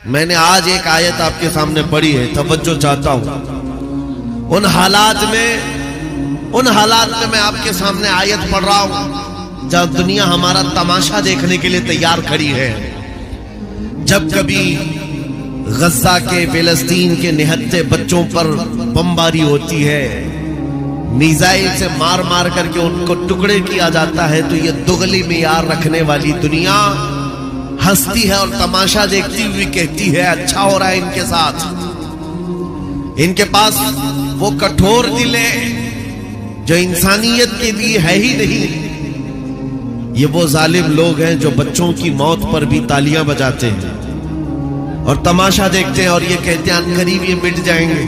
میں نے آج ایک آیت آپ کے سامنے پڑھی ہے، توجہ چاہتا ہوں۔ ان حالات میں میں آپ کے سامنے آیت پڑھ رہا ہوں جب دنیا ہمارا تماشا دیکھنے کے لیے تیار کھڑی ہے۔ جب کبھی غزہ کے، فلسطین کے نہتے بچوں پر بمباری ہوتی ہے، میزائل سے مار مار کر کے ان کو ٹکڑے کیا جاتا ہے، تو یہ دغلی معیار رکھنے والی دنیا ہنستی ہے اور تماشا دیکھتی ہوئی کہتی ہے اچھا ہو رہا ہے ان کے ساتھ۔ ان کے پاس وہ کٹھور دل ہے جو انسانیت کے لیے ہے ہی نہیں۔ یہ وہ ظالم لوگ ہیں جو بچوں کی موت پر بھی تالیاں بجاتے ہیں اور تماشا دیکھتے ہیں اور یہ کہتے ہیں عنقریب یہ مٹ جائیں گے۔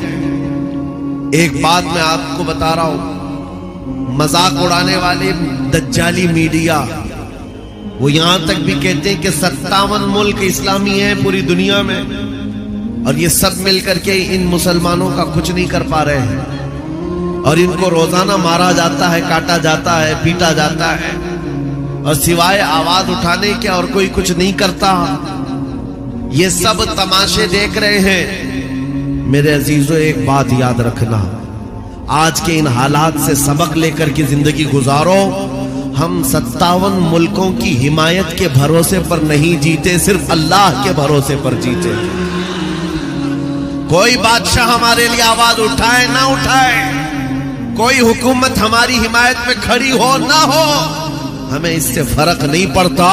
ایک بات میں آپ کو بتا رہا ہوں، مذاق اڑانے والے دجالی میڈیا وہ یہاں تک بھی کہتے ہیں کہ 57 ملک اسلامی ہیں پوری دنیا میں، اور یہ سب مل کر کے ان مسلمانوں کا کچھ نہیں کر پا رہے ہیں، اور ان کو روزانہ مارا جاتا ہے، کاٹا جاتا ہے، پیٹا جاتا ہے، اور سوائے آواز اٹھانے کے اور کوئی کچھ نہیں کرتا۔ یہ سب تماشے دیکھ رہے ہیں۔ میرے عزیزو ایک بات یاد رکھنا، آج کے ان حالات سے سبق لے کر کے زندگی گزارو۔ ہم 57 ملکوں کی حمایت کے بھروسے پر نہیں جیتے، صرف اللہ کے بھروسے پر جیتے۔ کوئی بادشاہ ہمارے لیے آواز اٹھائے نہ اٹھائے، کوئی حکومت ہماری حمایت میں کھڑی ہو نہ ہو، ہمیں اس سے فرق نہیں پڑتا۔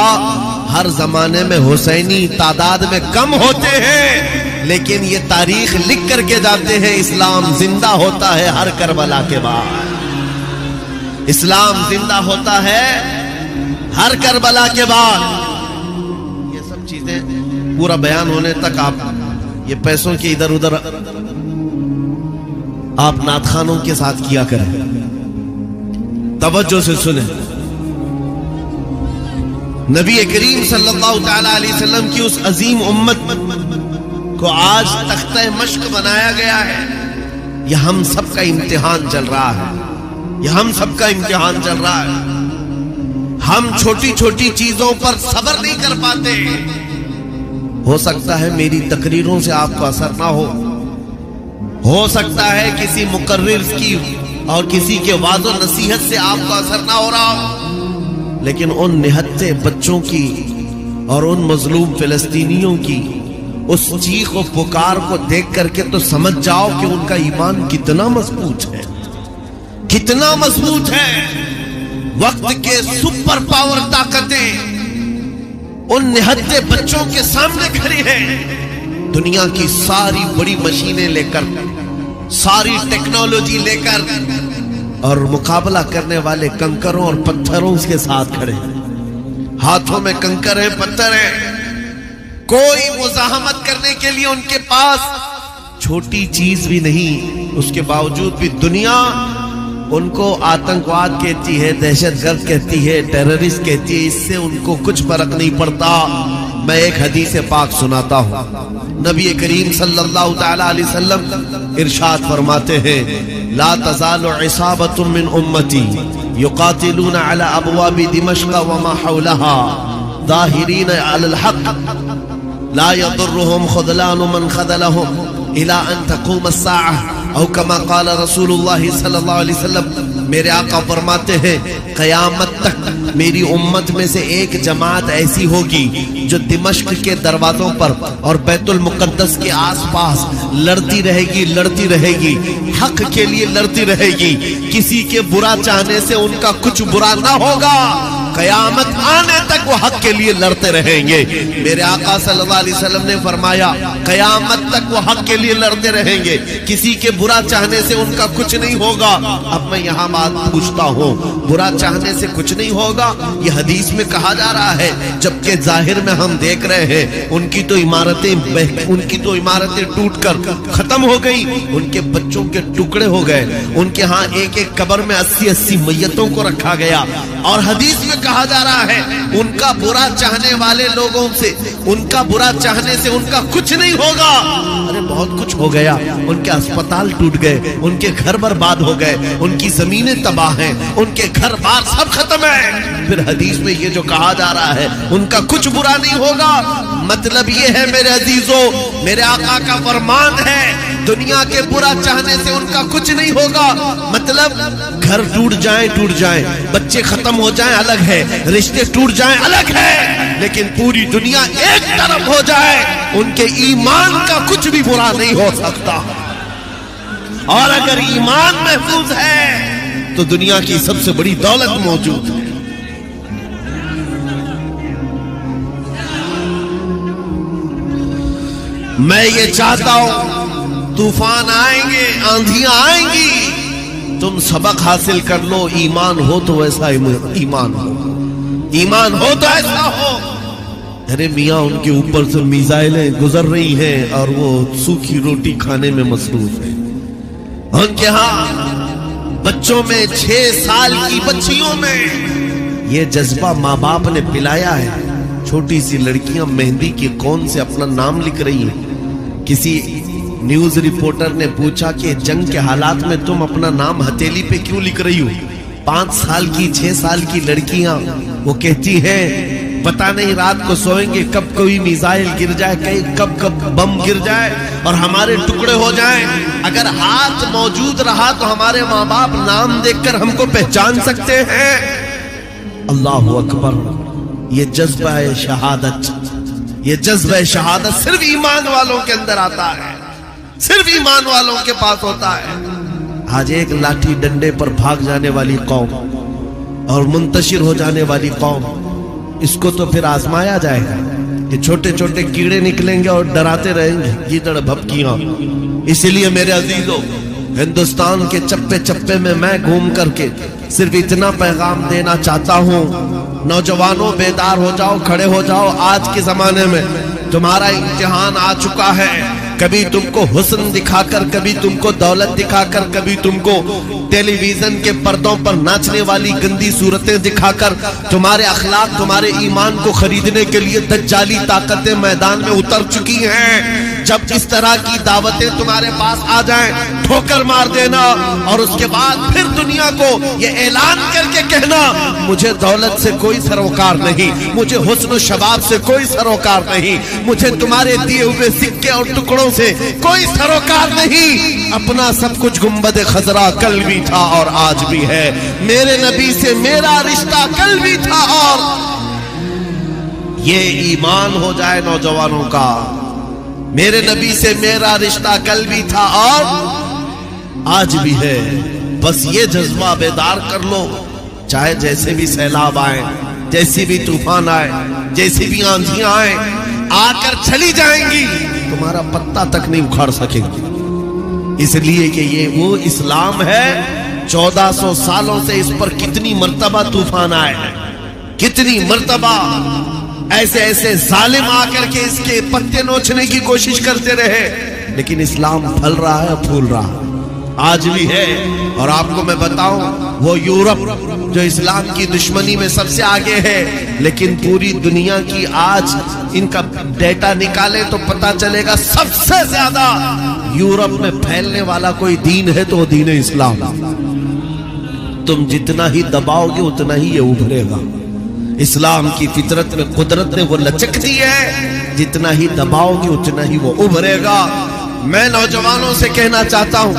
ہر زمانے میں حسینی تعداد میں کم ہوتے ہیں، لیکن یہ تاریخ لکھ کر کے جاتے ہیں اسلام زندہ ہوتا ہے ہر کربلا کے بعد۔ اسلام زندہ ہوتا ہے ہر کربلا کے بعد۔ یہ سب چیزیں پورا بیان ہونے تک آپ یہ پیسوں کے ادھر ادھر آپ نعت خوانوں کے ساتھ کیا کریں، توجہ سے سنیں۔ نبی کریم صلی اللہ تعالی علیہ وسلم کی اس عظیم امت کو آج تختہ مشق بنایا گیا ہے۔ یہ ہم سب کا امتحان چل رہا ہے، یہ ہم سب کا امتحان چل رہا ہے۔ ہم چھوٹی چھوٹی چیزوں پر صبر نہیں کر پاتے۔ ہو سکتا ہے میری تقریروں سے آپ کو اثر نہ ہو سکتا ہے کسی مقرر کی اور کسی کے وعظ و نصیحت سے آپ کو اثر نہ ہو رہا ہو، لیکن ان نہتے بچوں کی اور ان مظلوم فلسطینیوں کی اس چیخ و پکار کو دیکھ کر کے تو سمجھ جاؤ کہ ان کا ایمان کتنا مضبوط ہے، کتنا مضبوط ہے۔ وقت کے سپر پاور طاقتیں ان نہتے بچوں کے سامنے کھڑی ہیں۔ دنیا کی ساری بڑی مشینیں لے کر، ساری ٹیکنالوجی لے کر، اور مقابلہ کرنے والے کنکروں اور پتھروں کے ساتھ کھڑے ہیں۔ ہاتھوں میں کنکر ہیں، پتھر ہیں، کوئی مزاحمت کرنے کے لیے ان کے پاس چھوٹی چیز بھی نہیں۔ اس کے باوجود بھی دنیا ان کو آتنکواد کہتی ہے، دہشت گرد کہتی ہے، ٹیررسٹ کہتی ہے، اس سے ان کو کچھ فرق نہیں پڑتا۔ میں ایک حدیث پاک سناتا ہوں۔ نبی کریم صلی اللہ تعالی علیہ وسلم ارشاد فرماتے ہیں لا تزال عصابۃ من امتی یقاتلون علی ابواب دمشق وما حولها ظاہرین علی الحق لا يضرهم خذلان من خذلهم الى ان تقوم الساعة او کما قال رسول اللہ صلی اللہ علیہ وسلم۔ میرے آقا فرماتے ہیں قیامت تک میری امت میں سے ایک جماعت ایسی ہوگی جو دمشق کے دروازوں پر اور بیت المقدس کے آس پاس لڑتی رہے گی، حق کے لیے لڑتی رہے گی۔ کسی کے برا چاہنے سے ان کا کچھ برا نہ ہوگا، قیامت آنے تک وہ حق کے لیے لڑتے رہیں گے۔ میرے آقا صلی اللہ علیہ وسلم نے فرمایا قیامت تک وہ حق کے لیے لڑتے رہیں گے، کسی کے برا چاہنے سے ان کا کچھ نہیں ہوگا۔ اب میں یہاں بات پوچھتا ہوں، برا چاہنے سے کچھ نہیں ہوگا یہ حدیث میں کہا جا رہا ہے، جبکہ ظاہر میں ہم دیکھ رہے ہیں ان کی تو عمارتیں ٹوٹ کر ختم ہو گئی، ان کے بچوں کے ٹکڑے ہو گئے، ان کے ہاں ایک ایک قبر میں 80 میتوں کو رکھا گیا، اور حدیث میں کہا جا رہا ہے ان کا برا چاہنے والے لوگوں سے، ان کا برا چاہنے سے ان کا کچھ نہیں ہوگا۔ ارے بہت کچھ ہو گیا، ان کے اسپتال ٹوٹ گئے، ان کے گھر برباد ہو گئے، ان کی زمینیں تباہ ہیں، ان کے گھر بار سب ختم ہے۔ پھر حدیث میں یہ جو کہا جا رہا ہے ان کا کچھ برا نہیں ہوگا، مطلب یہ ہے میرے عزیزو، میرے آقا کا فرمان ہے دنیا کے برا چاہنے سے ان کا کچھ نہیں ہوگا۔ مطلب گھر ٹوٹ جائیں، بچے ختم ہو جائیں الگ ہے، رشتے ٹوٹ جائیں الگ ہے، لیکن پوری دنیا ایک طرف ہو جائے ان کے ایمان کا کچھ بھی برا نہیں ہو سکتا۔ اور اگر ایمان محفوظ ہے تو دنیا کی سب سے بڑی دولت موجود ہے۔ میں یہ چاہتا ہوں طوفان آئیں گے، آندھیاں آئیں گی، تم سبق حاصل کر لو، ایمان ہو تو ایسا ایمان ہو، ایمان ہو تو ایسا ہو۔ ارے میاں ان کے اوپر سے میزائلیں گزر رہی ہیں اور وہ سوکھی روٹی کھانے میں مصروف ہیں۔ ان کے ہاں بچوں میں 6 سال کی بچیوں میں یہ جذبہ ماں باپ نے پلایا ہے۔ چھوٹی سی لڑکیاں مہندی کے کون سے اپنا نام لکھ رہی ہیں۔ کسی نیوز رپورٹر نے پوچھا کہ جنگ کے حالات میں تم اپنا نام ہتھیلی پہ کیوں لکھ رہی ہو؟ 5 سال کی 6 سال کی لڑکیاں وہ کہتی ہیں پتہ نہیں رات کو سوئیں گے کب کوئی میزائل گر جائے، کب بم گر جائے اور ہمارے ٹکڑے ہو جائیں۔ اگر ہاتھ موجود رہا تو ہمارے ماں باپ نام دیکھ کر ہم کو پہچان سکتے ہیں۔ اللہ اکبر، یہ جذبہ شہادت، یہ جذبہ شہادت صرف ایمان والوں کے اندر آتا ہے، صرف ایمان والوں کے پاس ہوتا ہے۔ آج ایک لاٹھی ڈنڈے پر بھاگ جانے والی قوم اور منتشر ہو جانے والی قوم، اس کو تو پھر آزمایا جائے گا کہ چھوٹے چھوٹے کیڑے نکلیں گے اور ڈراتے رہیں گے گیدڑ بھپکیاں۔ اسی لیے میرے عزیزو، ہندوستان کے چپے چپے میں گھوم کر کے صرف اتنا پیغام دینا چاہتا ہوں، نوجوانوں بیدار ہو جاؤ، کھڑے ہو جاؤ۔ آج کے زمانے میں تمہارا امتحان آ چکا ہے، کبھی تم کو حسن دکھا کر، کبھی تم کو دولت دکھا کر، کبھی تم کو ٹیلی ویژن کے پردوں پر ناچنے والی گندی صورتیں دکھا کر تمہارے اخلاق، تمہارے ایمان کو خریدنے کے لیے دجالی طاقتیں میدان میں اتر چکی ہیں۔ جب اس طرح کی دعوتیں تمہارے پاس آ جائیں، ٹھوکر مار دینا اور اس کے بعد پھر دنیا کو یہ اعلان کر کے کہنا مجھے دولت سے کوئی سروکار نہیں، مجھے حسن و شباب سے کوئی سروکار نہیں، مجھے تمہارے دیے ہوئے سکے اور ٹکڑوں سے کوئی سروکار نہیں۔ اپنا سب کچھ گنبد خضرا کل بھی تھا اور آج بھی ہے، میرے نبی سے میرا رشتہ کل بھی تھا اور یہ ایمان ہو جائے نوجوانوں کا، میرے نبی سے میرا رشتہ کل بھی تھا اور آج بھی ہے۔ بس یہ جذبہ بیدار کر لو، چاہے جیسے بھی سیلاب آئے، جیسی بھی طوفان آئے، جیسی بھی آندھیاں آئے، آ کر چلی جائیں گی، تمہارا پتا تک نہیں اکھاڑ سکے گی۔ اس لیے کہ یہ وہ اسلام ہے، 1400 سالوں سے اس پر کتنی مرتبہ طوفان آئے ہیں، کتنی مرتبہ ایسے ایسے ظالم آ کر کے اس کے پتے نوچنے کی کوشش کرتے رہے، لیکن اسلام پھل رہا ہے، پھول رہا ہے، آج بھی ہے۔ اور آپ کو میں بتاؤں، وہ یورپ جو اسلام کی دشمنی میں سب سے آگے ہے، لیکن پوری دنیا کی آج ان کا ڈیٹا نکالے تو پتا چلے گا سب سے زیادہ یورپ میں پھیلنے والا کوئی دین ہے تو وہ دین اسلام۔ تم جتنا ہی دباؤ گے اتنا ہی یہ ابھرے گا۔ اسلام کی فطرت میں، قدرت نے وہ لچک دی ہے، جتنا ہی دباؤ گے اتنا ہی وہ ابھرے گا۔ میں نوجوانوں سے کہنا چاہتا ہوں،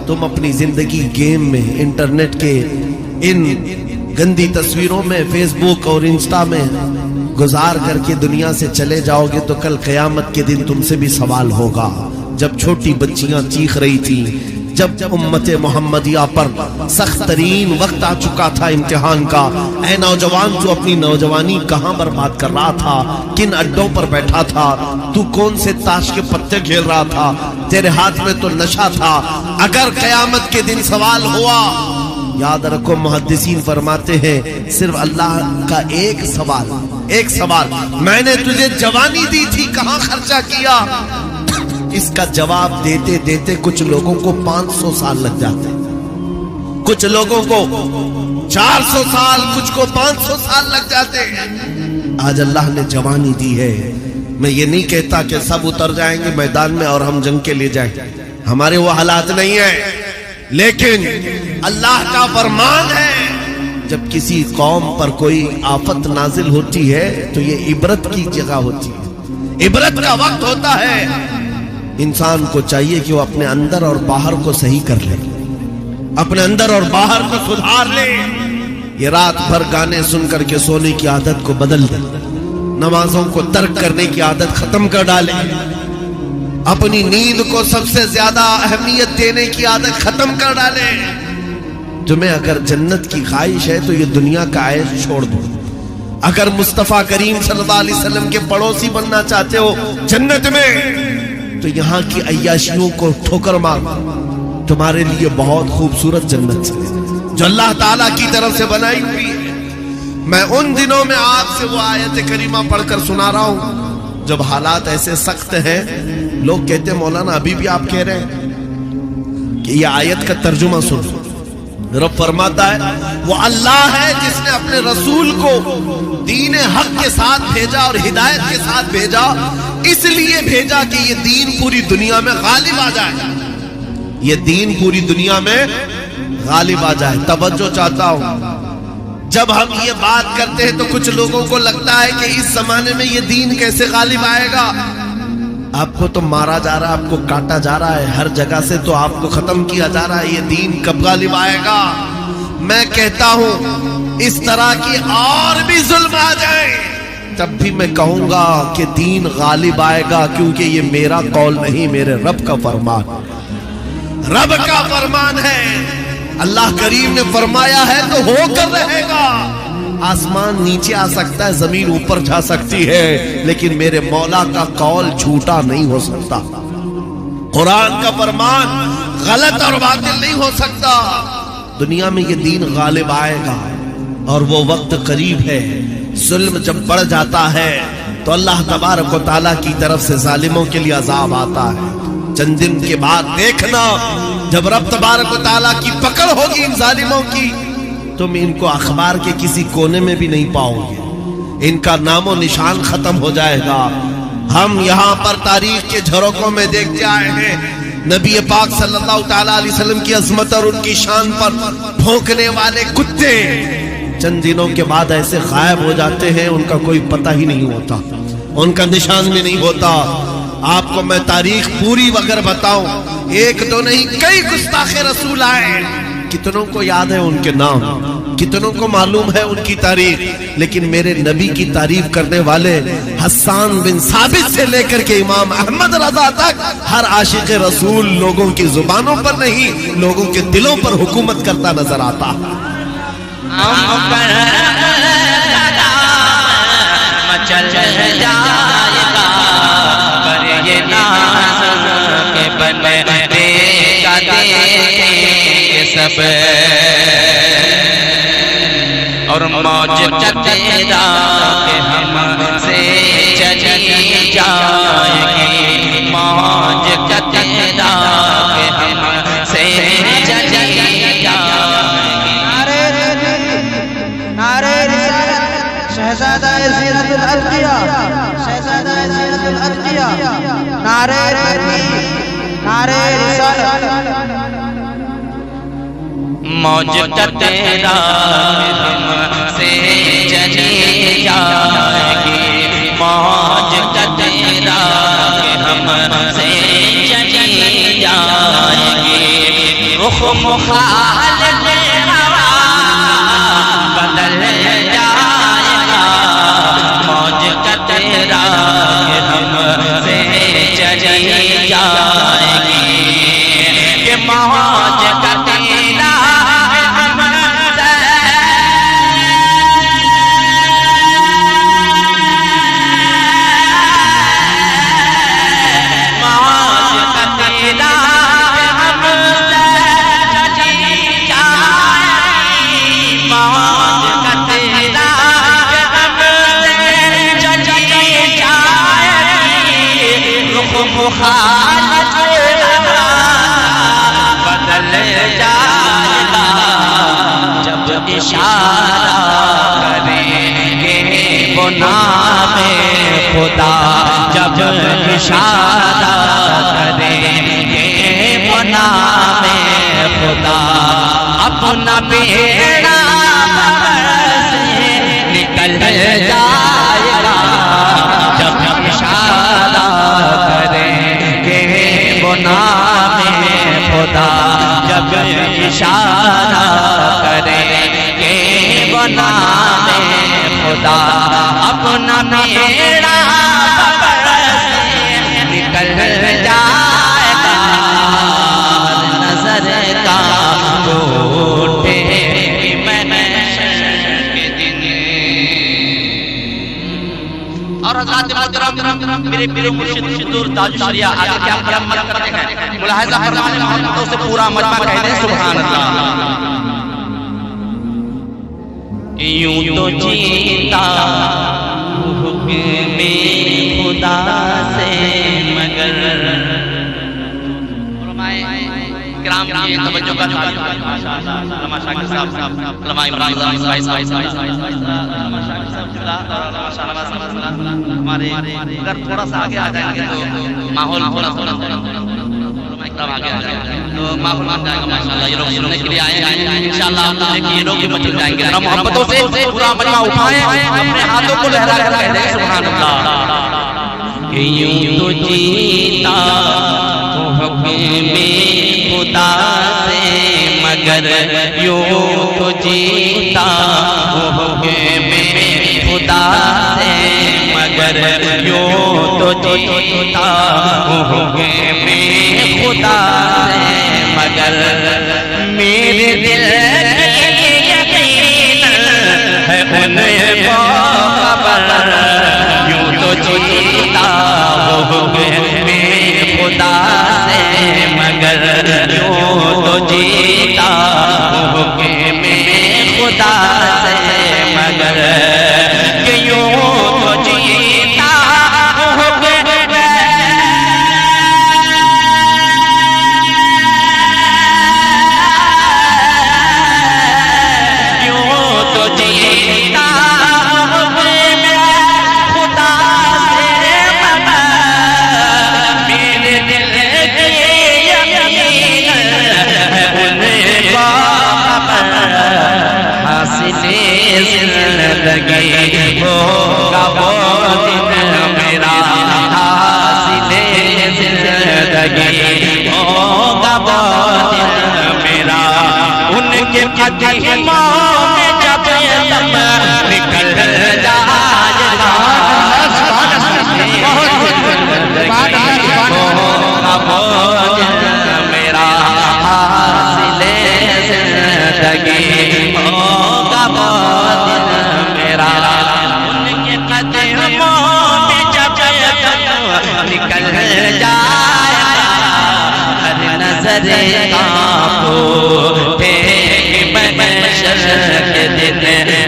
تم اپنی زندگی گیم میں، انٹرنیٹ کے ان گندی تصویروں میں، فیس بک اور انسٹا میں گزار کر کے دنیا سے چلے جاؤ گے تو کل قیامت کے دن تم سے بھی سوال ہوگا۔ جب چھوٹی بچیاں چیخ رہی تھی، جب امت محمدیہ پر سخت ترین وقت آ چکا تھا امتحان کا، اے نوجوان تو اپنی نوجوانی کہاں برباد کر رہا تھا، کن اڈوں پر بیٹھا تھا، تو کون سے تاش کے پتے کھیل رہا تھا، تیرے ہاتھ میں تو نشہ تھا۔ اگر قیامت کے دن سوال ہوا، یاد رکھو محدثین فرماتے ہیں صرف اللہ کا ایک سوال، میں نے تجھے جوانی دی تھی کہاں خرچہ کیا، اس کا جواب دیتے دیتے کچھ لوگوں کو 500 سال لگ جاتے، کچھ لوگوں کو 400 سال، کچھ کو 500 سال لگ جاتے ہیں۔ آج اللہ نے جوانی دی ہے۔ میں یہ نہیں کہتا کہ سب اتر جائیں گے میدان میں اور ہم جنگ کے لیے جائیں، ہمارے وہ حالات نہیں ہیں، لیکن اللہ کا فرمان ہے جب کسی قوم پر کوئی آفت نازل ہوتی ہے تو یہ عبرت کی جگہ ہوتی ہے، عبرت کا وقت ہوتا ہے۔ انسان کو چاہیے کہ وہ اپنے اندر اور باہر کو صحیح کر لے، اپنے اندر اور باہر کو سدھار لے۔ یہ رات بھر گانے سن کر کے سونے کی عادت کو بدل دے، نمازوں کو ترک کرنے کی عادت ختم کر ڈالے، اپنی نیند کو سب سے زیادہ اہمیت دینے کی عادت ختم کر ڈالے۔ تمہیں اگر جنت کی خواہش ہے تو یہ دنیا کا عیش چھوڑ دو۔ اگر مصطفیٰ کریم صلی اللہ علیہ وسلم کے پڑوسی بننا چاہتے ہو جنت میں تو یہاں کی عیاشیوں کو ٹھوکر مار، تمہارے لیے بہت خوبصورت جنت ہے جو اللہ تعالیٰ کی طرف سے بنائی ہوئی ہے۔ میں ان دنوں میں آپ سے وہ آیت کریمہ پڑھ کر سنا رہا ہوں جب حالات ایسے سخت ہیں، لوگ کہتے ہیں مولانا ابھی بھی آپ کہہ رہے ہیں کہ یہ آیت کا ترجمہ سن۔ رب فرماتا ہے وہ اللہ ہے جس نے اپنے رسول کو دین حق کے ساتھ بھیجا اور ہدایت کے ساتھ بھیجا، اس لیے بھیجا کہ یہ دین پوری دنیا میں غالب آ جائے، یہ دین پوری دنیا میں غالب آ جائے۔ توجہ چاہتا ہوں، جب ہم یہ بات کرتے ہیں تو کچھ لوگوں کو لگتا ہے کہ اس زمانے میں یہ دین کیسے غالب آئے گا؟ آپ کو تو مارا جا رہا ہے، آپ کو کاٹا جا رہا ہے، ہر جگہ سے تو آپ کو ختم کیا جا رہا ہے، یہ دین کب غالب آئے گا؟ میں کہتا ہوں اس طرح کی اور بھی ظلم آ جائیں تب بھی میں کہوں گا کہ دین غالب آئے گا، کیونکہ یہ میرا قول نہیں، میرے رب کا فرمان، رب کا فرمان ہے۔ اللہ کریم نے فرمایا ہے تو ہو کر رہے گا۔ آسمان نیچے آ سکتا ہے، زمین اوپر جا سکتی ہے، لیکن میرے مولا کا قول جھوٹا نہیں ہو سکتا، قرآن کا فرمان غلط اور باطل نہیں ہو سکتا۔ دنیا میں یہ دین غالب آئے گا اور وہ وقت قریب ہے۔ ظلم جب بڑھ جاتا ہے تو اللہ تبارک و تعالیٰ کی طرف سے ظالموں کے لیے عذاب آتا ہے۔ چند دن کے بعد دیکھنا جب رب تبارک و تعالیٰ کی پکڑ ہوگی ان ظالموں کی، تم ان کو اخبار کے کسی کونے میں بھی نہیں پاؤ گے، ان کا نام و نشان ختم ہو جائے گا۔ ہم یہاں پر تاریخ کے جھروکوں میں دیکھتے آئے ہیں نبی پاک صلی اللہ تعالیٰ علیہ وسلم کی عظمت اور ان کی شان پر بھونکنے والے کتے چند دنوں کے بعد ایسے غائب ہو جاتے ہیں، ان کا کوئی پتہ ہی نہیں ہوتا، ان کا نشان بھی نہیں ہوتا۔ آپ کو میں تاریخ پوری اگر بتاؤں، ایک دو نہیں کئی گستاخ رسول آئے، کتنوں کو یاد ہے ان کے نام، کتنوں کو معلوم ہے ان کی تاریخ، لیکن میرے نبی کی تعریف کرنے والے حسان بن ثابت سے لے کر کے امام احمد رضا تک ہر عاشق رسول لوگوں کی زبانوں پر نہیں، لوگوں کے دلوں پر حکومت کرتا نظر آتا۔ مچل جائے گا پر یہ ناز کے بنے گا دیکھیں سب، اور موج چتیرا کہ ہم سے چلی جائے گی، موج چتیرا کہ ہم سے چلی جائے گی۔ نعرہ رسالت شہزادہ زینت الادقیاء، شہزادہ زینت الادقیاء، نعرہ تکبیر، نعرہ رسالت۔ موج تیرا ہم سے چلی جائے گی، موج تیرا ہم سے چلی جائے گی، رخ مخالف بدل جائے گا، موج تیرا ہم سے چلی جائے گی، کہ موج تیرا ہم سے موج تیرا ہم سے چلی جائے گی، موج تیرا ہم سے چلی جائے گی، رخ مخالف بدل جائے گا، جب اشارہ کریں گے وہ نام خدا، جب اشارہ کریں گے وہ نام خدا، اپنا بیڑا سے نکل جائے گا، جب اشارہ کریں گے وہ نام خدا، جب اشارہ کریں گے وہ نام خدا، اپنا بیڑا سے نکل جائے گا، نظر کا ٹوٹے محشر کے دن۔ اور حضرات محترم میرے پیر مرشد دور تاج الشریعہ آگے کیا مرمت کرتے ہیں، ملاحظہ فرمائیں، محبتوں سے پورا مجمع کہہ دیں سبحان اللہ۔ یوں تو جیتا حکم خدا سے مگر، کرام کی توجہ کا علامہ شاکر صاحب، علامہ عمران رضا مصباحی صاحب، علامہ شاکر صاحب جملہ اور علامہ شاہ ہمارے اگر تھوڑا سا آگے آ جائیں گے تو ماحول تھوڑا آگے آ جائیں گے تو ماحول بن جائے گا ماشاءاللہ۔ یہ لوگ سننے کے لیے آئے ہیں انشاءاللہ، آپ دیکھیں یہ لوگ بھی مچل جائیں گے۔ محبتوں سے پورا مجمع اٹھائیں، اپنے ہاتھوں کو لہرا کر کہہ دیں سبحان اللہ۔ یوں تو جیتا تو حکم خدا سے مگر، یوں تو جیتا تو حکم خدا سے مگر، یوں تو جیتا تو حکم خدا سے مگر، میرے دل کی یقین ہے ان کو خبر، یوں تو جیتا وہ حکم خدا سے مگر، یوں تو جیتا وہ حکم خدا سے مگر، کہ یوں تو جیتا وہ حکم، یوں تو جیتا وہ حکم خدا سے مگر، میرے دل کی یقین ہے ان کو خبر، حاصل زندگی ہوگا وہ دن میرا، حاصل زندگی ہوگا وہ دن میرا، ان کے قدموں میں جب تم نکل جائے گا، ہوگا وہ دن میرا، حاصل زندگی ہوگا وہ دن میرا، ان کے قدموں میں جب تم نکل جائے گا، ہر نظر کانپے محشر کے دن،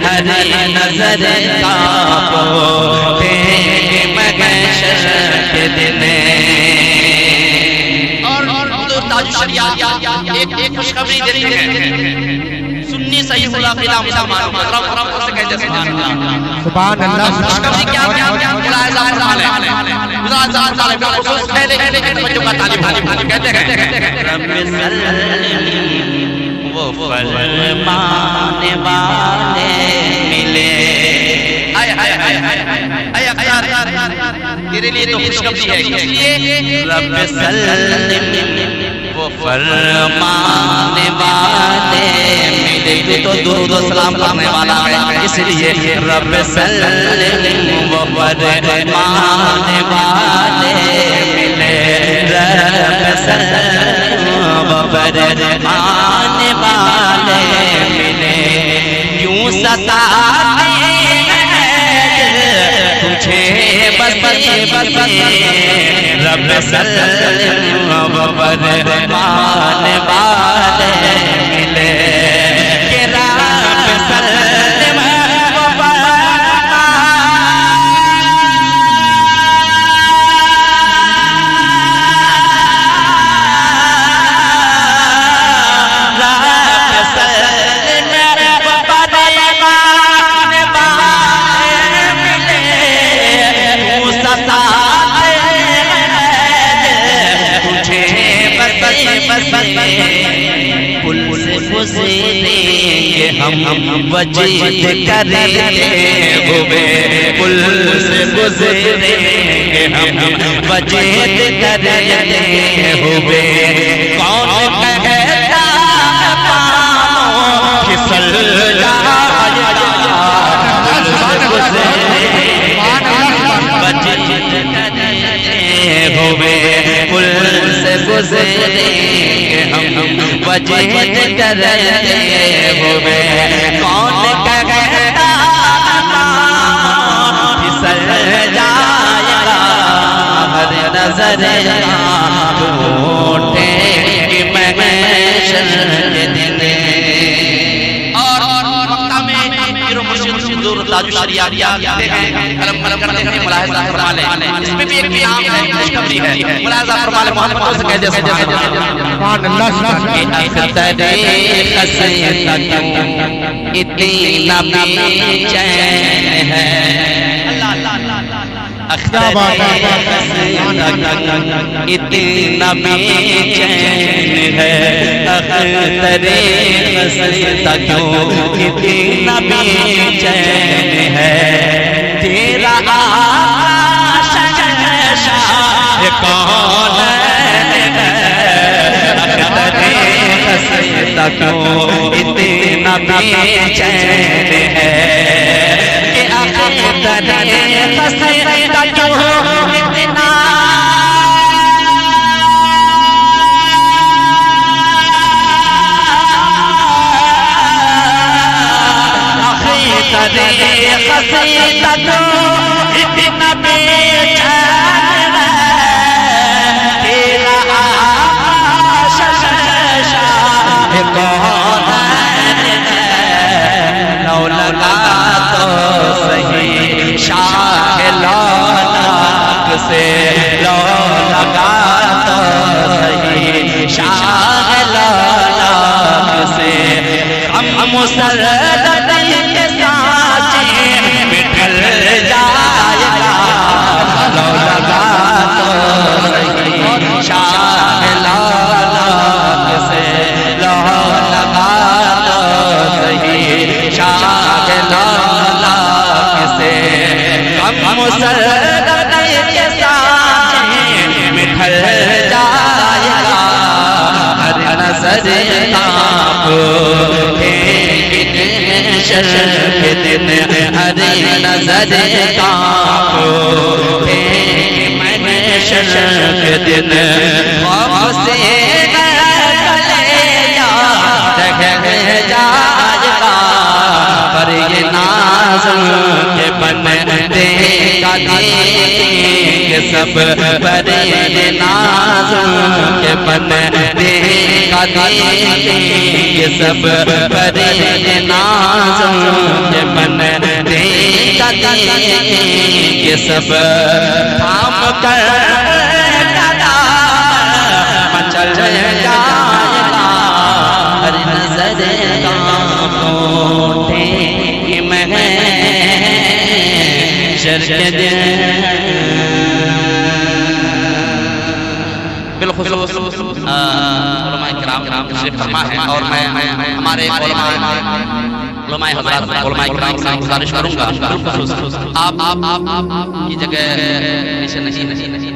ہر نظر کانپے محشر کے دن۔ اور حضور تاج الشریعہ ایک خوشخبری دیتے ہیں، سنی صحیح العقیدہ مسلمان حرام سے کہتے ہیں سبحان اللہ، سبحان اللہ۔ خوشخبری کیا ملاحظہ فرمائیں، ملاحظہ فرمائیں، بالخصوص پہلے بچوں کا طالب کہتے ہیں رب سلم وہ فرمانے والے ملے، تیرے لیے تو خوشخبری ہے، اس لیے رب سلم وہ فرمانے والے ملے، تو درود و سلام پڑھنے والا ہے، اس لیے رب سلم وہ فرمانے والے ملے، رب سلم وہ فرمانے والے ملے، یوں ستاتے تجھے بس رب سلم وہ فرمانے والے ملے، کہ رب سلم وہ فرمانے پل سے گزریں گے ہم وجد کرتے ہوئے، پل سے گزریں گے ہم وجد کرتے ہوئے، کون کہتا پاؤں پھسل جائے ہوئے، پل سے گزریں گے ہم وجد کرتے ہوئے، کون کہتا پھسل جائے گا ہر نظر اٹھے کہ محشر کے دن۔ اور مکہ میں پیر و مرشد حضور تاج الشریعت قلم کرتے ہیں، ملاحظہ فرما لیں، اس میں بھی ایک پیام ہے، خوشخبری ہے، ملاحظہ فرما لیں، محمد سے کہہ دے سبحان اللہ۔ اختر قصیدہ کیوں اتنا بے چین ہے، اختر قصیدہ اتنا بے چین ہے، اختر قصیدہ کیوں اتنا بے چین ہے، تیرا عاشق شاہ کون ہے، اختر قصیدہ کیوں اتنا بے چین ہے، کہ اختر قصیدہ کیوں اتنا قصیدہ کیوں اتنا بے چین ہے، تیرا عاشق شاہ کون ہے، لو لگا تو صحیح شاہ لولاک سے، لو لگا تو صحیح شاہ لولاک سے، ہم مسرد کے سانچے بٹھل جائے گا، لو لگا تو صحیح شاہ لولاک سے، لو لگا تو صحیح شاہ لولاک سے، ہم مسرد کے سانچے بٹھل جائے گا، ہر نظر کانپ محشر کے دن، ہر نظر کانپ محشر کے دن، خوف سے کلیجہ دہک جائے گا، پر یہ نازم کے بندے کا دیں گے سب، پر یہ نازم کے بندے کا دیں گے سب، پر یہ نازم کے بندے کا دیں گے سب، تھام کر چل جائے گا ہر نظر کانپ اٹھے محشر کے دن۔ بالخصوص علماء کرام تشریف فرما ہے، اور میں ہمارے علماء حضرات علماء کرام سے گزارش کروں گا بالخصوص آپ کی جگہ نیچے نہیں،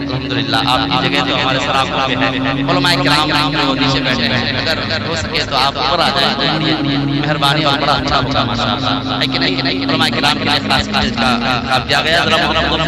الحمدللہ آپ کی جگہ جو ہمارے سراغ پہ ہے، علماء کرام جو نیچے بیٹھے ہیں، اگر ہو سکے تو آپ اوپر آ جائیں، مہربانی اور بڑا اچھا ہوگا ماشاءاللہ، ہے کہ نہیں؟ علماء کرام کے اخلاص کا انتخاب کیا گیا، ذرا محمد